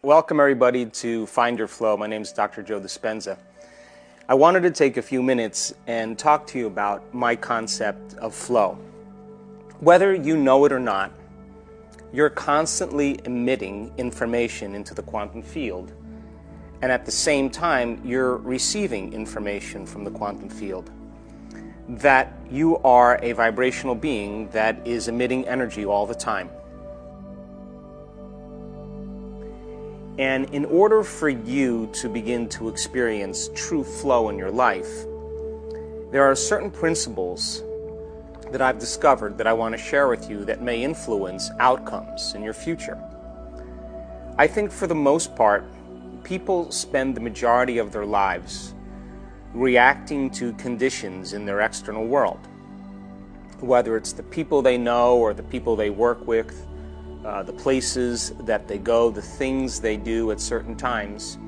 Welcome everybody to Find Your Flow. My name is Dr. Joe Dispenza. I wanted to take a few minutes and talk to you about my concept of flow. Whether you know it or not, you're constantly emitting information into the quantum field, and at the same time you're receiving information from the quantum field. That you are a vibrational being that is emitting energy all the time. And in order for you to begin to experience true flow in your life, there are certain principles that I've discovered that I want to share with you that may influence outcomes in your future. I think for the most part, people spend the majority of their lives reacting to conditions in their external world. Whether it's the people they know or the people they work with, the places that they go, the things they do at certain times.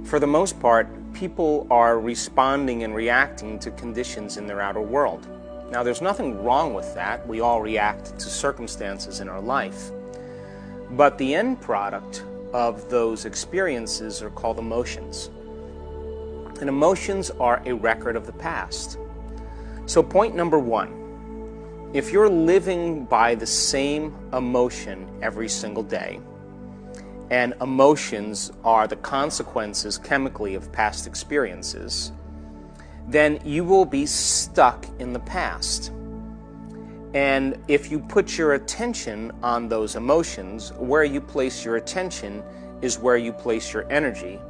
For the most part, people are responding and reacting to conditions in their outer world. Now, there's nothing wrong with that. We all react to circumstances in our life. But the end product of those experiences are called emotions. And emotions are a record of the past. So point number one, if you're living by the same emotion every single day, and emotions are the consequences chemically of past experiences, then you will be stuck in the past. And if you put your attention on those emotions, where you place your attention is where you place your energy.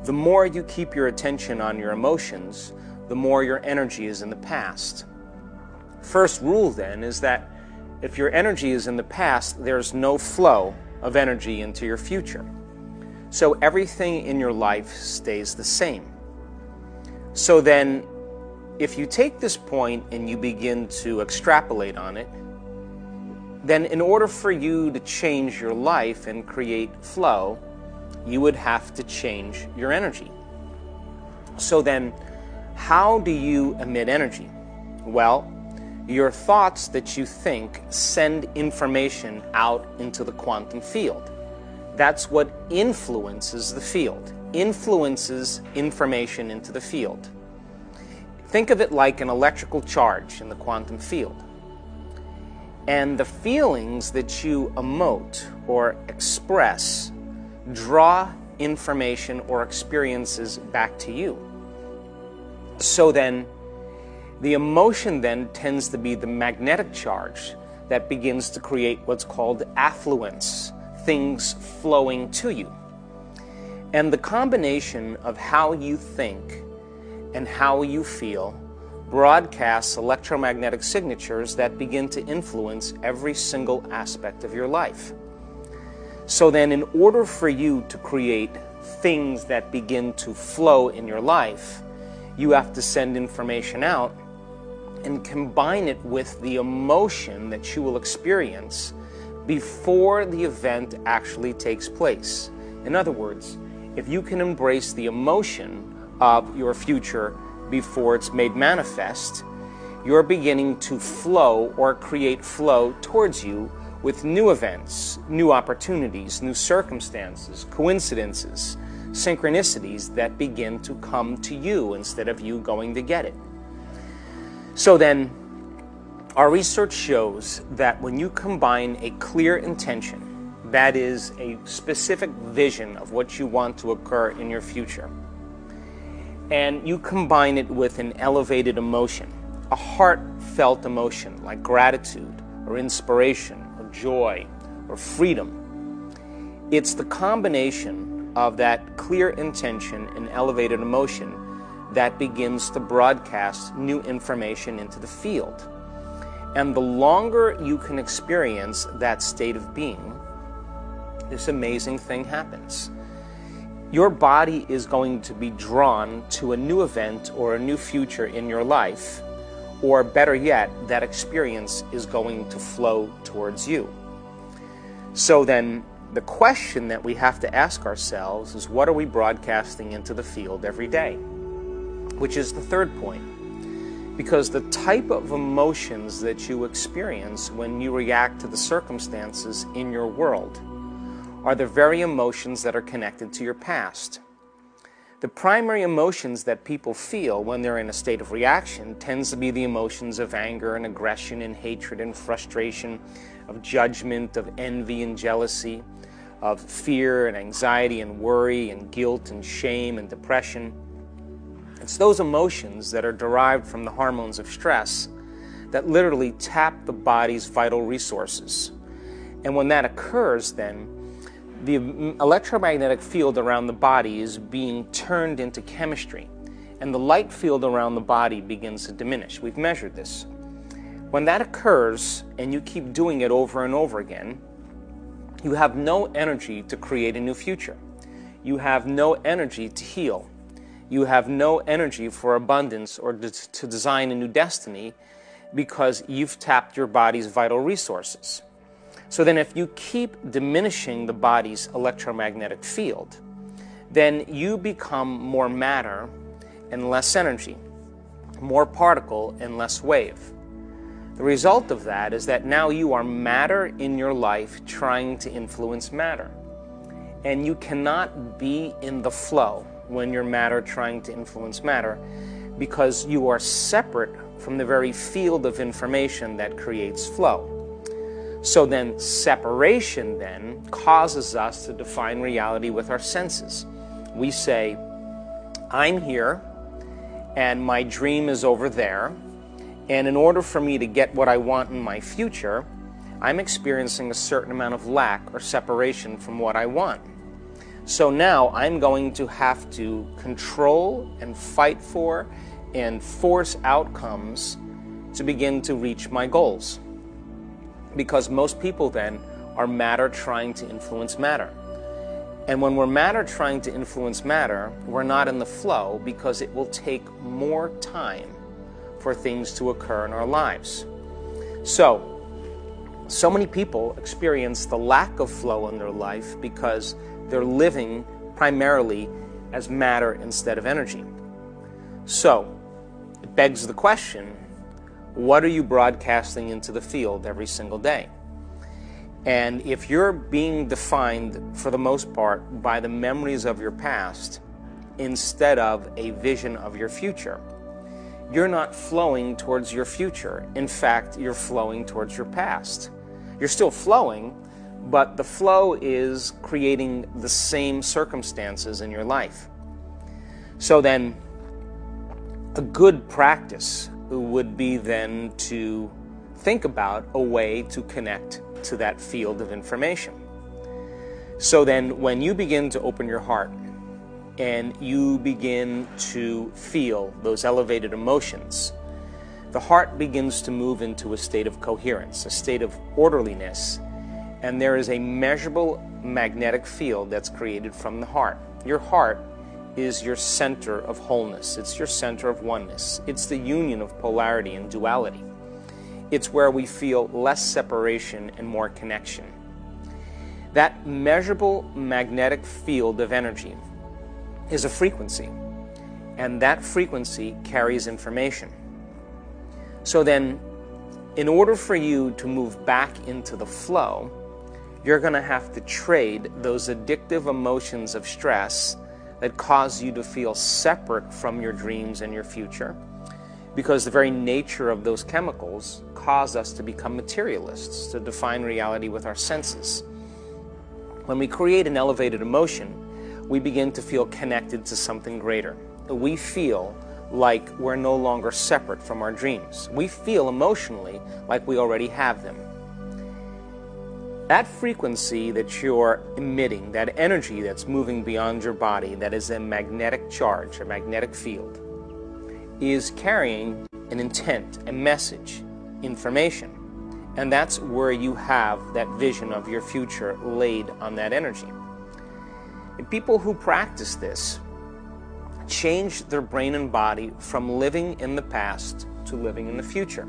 The more you keep your attention on your emotions, the more your energy is in the past. First rule then is that if your energy is in the past, there's no flow of energy into your future. So everything in your life stays the same. So then, if you take this point and you begin to extrapolate on it, then in order for you to change your life and create flow, you would have to change your energy. So then, how do you emit energy? Well, your thoughts that you think send information out into the quantum field. That's what influences the field, influences information into the field. Think of it like an electrical charge in the quantum field. And the feelings that you emote or express draw information or experiences back to you. So then, the emotion then tends to be the magnetic charge that begins to create what's called affluence, things flowing to you. And the combination of how you think and how you feel broadcasts electromagnetic signatures that begin to influence every single aspect of your life. So then, in order for you to create things that begin to flow in your life, you have to send information out and combine it with the emotion that you will experience before the event actually takes place. In other words, if you can embrace the emotion of your future before it's made manifest, you're beginning to flow or create flow towards you with new events, new opportunities, new circumstances, coincidences, synchronicities that begin to come to you instead of you going to get it. So then, our research shows that when you combine a clear intention, that is a specific vision of what you want to occur in your future, and you combine it with an elevated emotion, a heartfelt emotion like gratitude or inspiration or joy or freedom, it's the combination of that clear intention and elevated emotion that begins to broadcast new information into the field. And the longer you can experience that state of being, this amazing thing happens. Your body is going to be drawn to a new event or a new future in your life, or better yet, that experience is going to flow towards you. So then, the question that we have to ask ourselves is, what are we broadcasting into the field every day? Which is the third point. Because the type of emotions that you experience when you react to the circumstances in your world are the very emotions that are connected to your past. The primary emotions that people feel when they're in a state of reaction tends to be the emotions of anger and aggression and hatred and frustration, of judgment, of envy and jealousy, of fear and anxiety and worry and guilt and shame and depression. It's those emotions that are derived from the hormones of stress that literally tap the body's vital resources. And when that occurs, then the electromagnetic field around the body is being turned into chemistry, and the light field around the body begins to diminish. We've measured this. When that occurs, and you keep doing it over and over again, you have no energy to create a new future. You have no energy to heal. You have no energy for abundance or to design a new destiny because you've tapped your body's vital resources. So then if you keep diminishing the body's electromagnetic field, then you become more matter and less energy, more particle and less wave. The result of that is that now you are matter in your life trying to influence matter. And you cannot be in the flow when you're matter trying to influence matter, because you are separate from the very field of information that creates flow. So then separation then causes us to define reality with our senses. We say, I'm here and my dream is over there, and in order for me to get what I want in my future, I'm experiencing a certain amount of lack or separation from what I want. So now I'm going to have to control and fight for and force outcomes to begin to reach my goals. Because most people then are matter trying to influence matter. And when we're matter trying to influence matter, we're not in the flow because it will take more time for things to occur in our lives. So many people experience the lack of flow in their life because they're living primarily as matter instead of energy. So it begs the question, what are you broadcasting into the field every single day? And if you're being defined, for the most part, by the memories of your past instead of a vision of your future, you're not flowing towards your future. In fact, you're flowing towards your past. You're still flowing, but the flow is creating the same circumstances in your life. So then, a good practice would be then to think about a way to connect to that field of information. So then, when you begin to open your heart and you begin to feel those elevated emotions, the heart begins to move into a state of coherence, a state of orderliness, and there is a measurable magnetic field that's created from the heart. Your heart is your center of wholeness. It's your center of oneness. It's the union of polarity and duality. It's where we feel less separation and more connection. That measurable magnetic field of energy is a frequency, and that frequency carries information. So then, in order for you to move back into the flow, you're going to have to trade those addictive emotions of stress that cause you to feel separate from your dreams and your future, because the very nature of those chemicals cause us to become materialists, to define reality with our senses. When we create an elevated emotion, we begin to feel connected to something greater. We feel like we're no longer separate from our dreams. We feel emotionally like we already have them. That frequency that you're emitting, that energy that's moving beyond your body, that is a magnetic charge, a magnetic field, is carrying an intent, a message, information. And that's where you have that vision of your future laid on that energy. And people who practice this change their brain and body from living in the past to living in the future.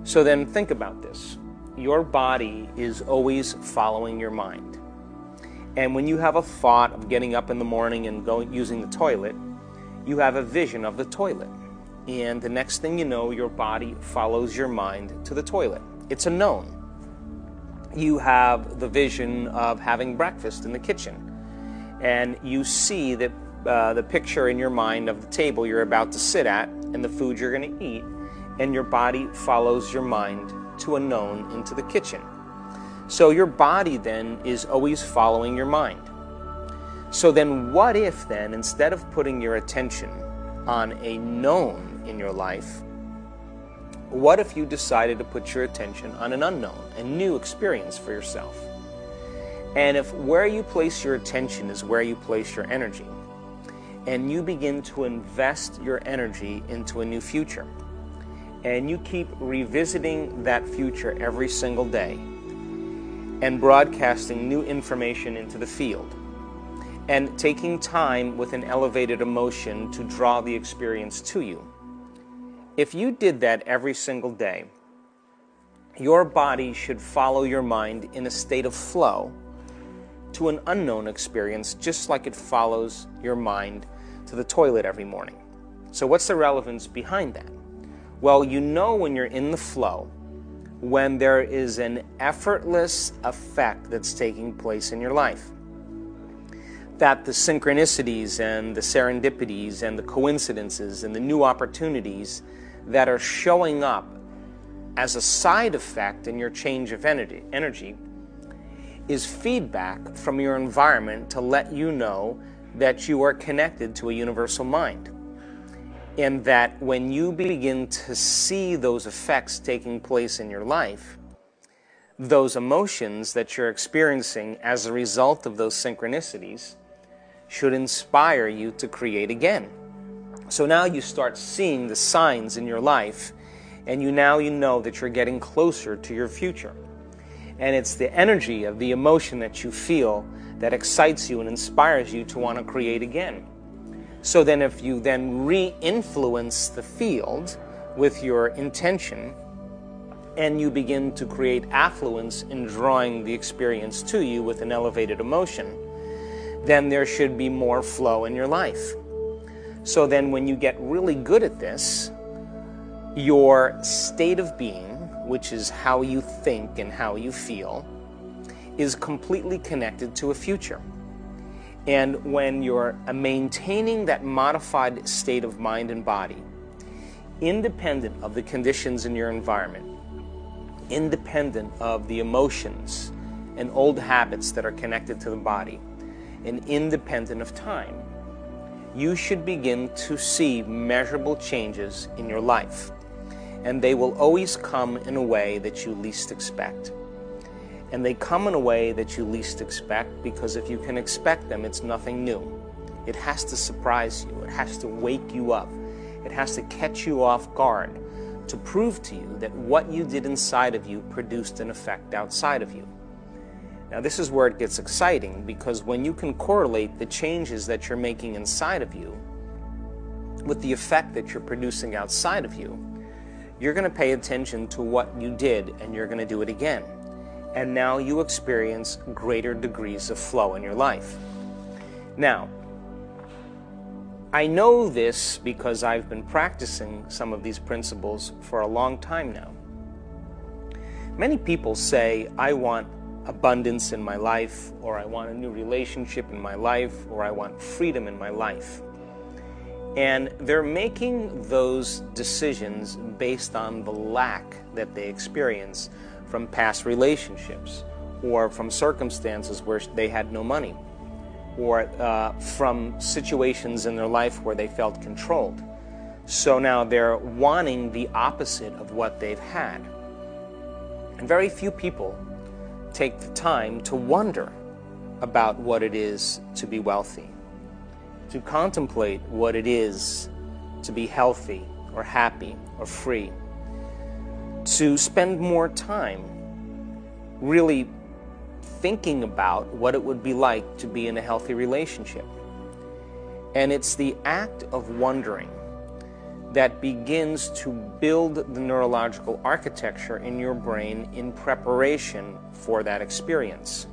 So then think about this. Your body is always following your mind. And when you have a thought of getting up in the morning and using the toilet, you have a vision of the toilet. and the next thing you know, your body follows your mind to the toilet. It's a known. You have the vision of having breakfast in the kitchen, and you see that the picture in your mind of the table you're about to sit at and the food you're going to eat, and your body follows your mind to a known into the kitchen. So your body then is always following your mind. So then what if then, instead of putting your attention on a known in your life, what if you decided to put your attention on an unknown, a new experience for yourself? And if where you place your attention is where you place your energy, and you begin to invest your energy into a new future, and you keep revisiting that future every single day, and broadcasting new information into the field, and taking time with an elevated emotion to draw the experience to you, if you did that every single day, your body should follow your mind in a state of flow to an unknown experience, just like it follows your mind to the toilet every morning. So what's the relevance behind that? Well, you know when you're in the flow, when there is an effortless effect that's taking place in your life, that the synchronicities and the serendipities and the coincidences and the new opportunities that are showing up as a side effect in your change of energy is feedback from your environment to let you know that you are connected to a universal mind. And that when you begin to see those effects taking place in your life, those emotions that you're experiencing as a result of those synchronicities should inspire you to create again. So now you start seeing the signs in your life, and you know that you're getting closer to your future. And it's the energy of the emotion that you feel that excites you and inspires you to want to create again. So then if you then re-influence the field with your intention, and you begin to create affluence in drawing the experience to you with an elevated emotion, then there should be more flow in your life. So then when you get really good at this, your state of being, which is how you think and how you feel, is completely connected to a future. And when you're maintaining that modified state of mind and body, independent of the conditions in your environment, independent of the emotions and old habits that are connected to the body, and independent of time, you should begin to see measurable changes in your life. And they will always come in a way that you least expect. And they come in a way that you least expect because if you can expect them, it's nothing new. It has to surprise you. It has to wake you up. It has to catch you off guard to prove to you that what you did inside of you produced an effect outside of you. Now this is where it gets exciting, because when you can correlate the changes that you're making inside of you with the effect that you're producing outside of you, you're going to pay attention to what you did and you're going to do it again. And now you experience greater degrees of flow in your life. Now, I know this because I've been practicing some of these principles for a long time now. Many people say, I want abundance in my life, or I want a new relationship in my life, or I want freedom in my life. And they're making those decisions based on the lack that they experience from past relationships, or from circumstances where they had no money, or from situations in their life where they felt controlled. So now they're wanting the opposite of what they've had. And very few people take the time to wonder about what it is to be wealthy, to contemplate what it is to be healthy or happy or free, to spend more time really thinking about what it would be like to be in a healthy relationship. And it's the act of wondering that begins to build the neurological architecture in your brain in preparation for that experience.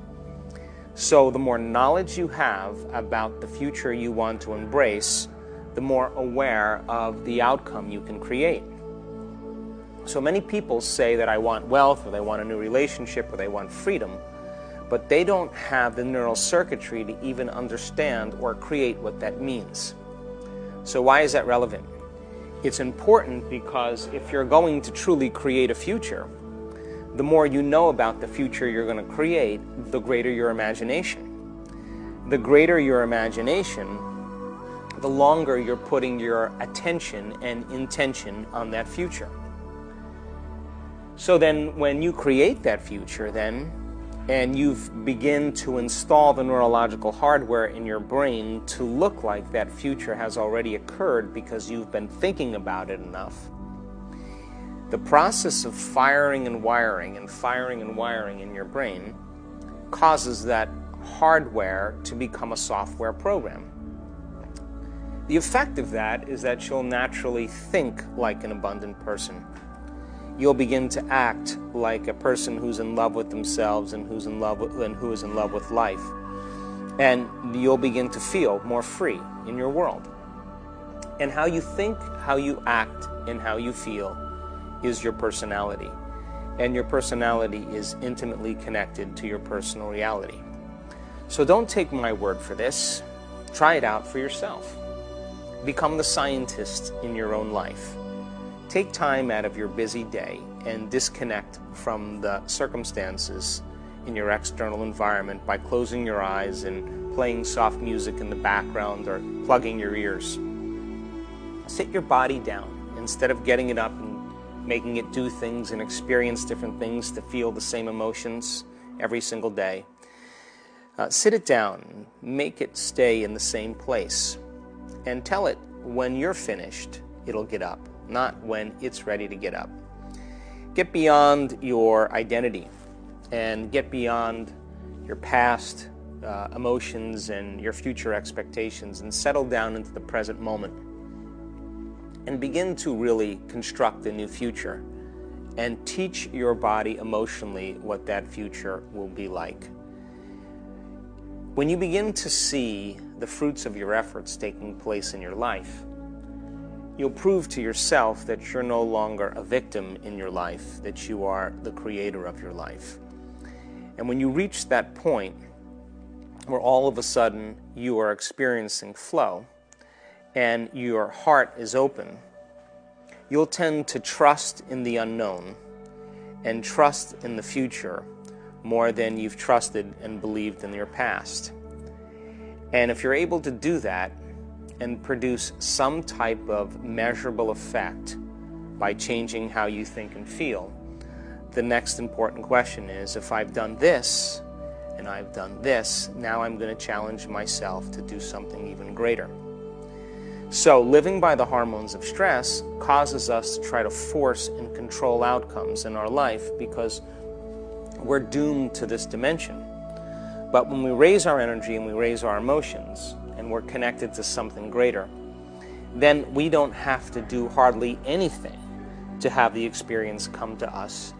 So the more knowledge you have about the future you want to embrace, the more aware of the outcome you can create. So many people say that I want wealth, or they want a new relationship, or they want freedom, but they don't have the neural circuitry to even understand or create what that means. So why is that relevant? It's important because if you're going to truly create a future, the more you know about the future you're going to create, the greater your imagination. The greater your imagination, the longer you're putting your attention and intention on that future. So then when you create that future and you've begin to install the neurological hardware in your brain to look like that future has already occurred because you've been thinking about it enough, the process of firing and wiring in your brain causes that hardware to become a software program. The effect of that is that you'll naturally think like an abundant person. You'll begin to act like a person who's in love with themselves and who is in love with life. And you'll begin to feel more free in your world. And how you think, how you act, and how you feel is your personality. And your personality is intimately connected to your personal reality. So don't take my word for this. Try it out for yourself. Become the scientist in your own life. Take time out of your busy day and disconnect from the circumstances in your external environment by closing your eyes and playing soft music in the background or plugging your ears. Sit your body down instead of getting it up and making it do things and experience different things to feel the same emotions every single day. Sit it down, make it stay in the same place, and tell it when you're finished, it'll get up, not when it's ready to get up. Get beyond your identity and get beyond your past emotions and your future expectations and settle down into the present moment and begin to really construct a new future and teach your body emotionally what that future will be like. When you begin to see the fruits of your efforts taking place in your life, you'll prove to yourself that you're no longer a victim in your life, that you are the creator of your life. And when you reach that point where all of a sudden you are experiencing flow and your heart is open, you'll tend to trust in the unknown and trust in the future more than you've trusted and believed in your past. And if you're able to do that and produce some type of measurable effect by changing how you think and feel, the next important question is, if I've done this and I've done this, now I'm going to challenge myself to do something even greater. So living by the hormones of stress causes us to try to force and control outcomes in our life because we're doomed to this dimension. But when we raise our energy and we raise our emotions and we're connected to something greater, then we don't have to do hardly anything to have the experience come to us.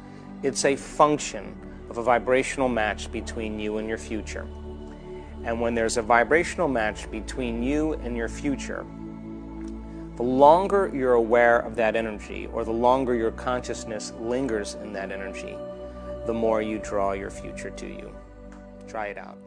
It's a function of a vibrational match between you and your future. And when there's a vibrational match between you and your future, the longer you're aware of that energy, or the longer your consciousness lingers in that energy, the more you draw your future to you. Try it out.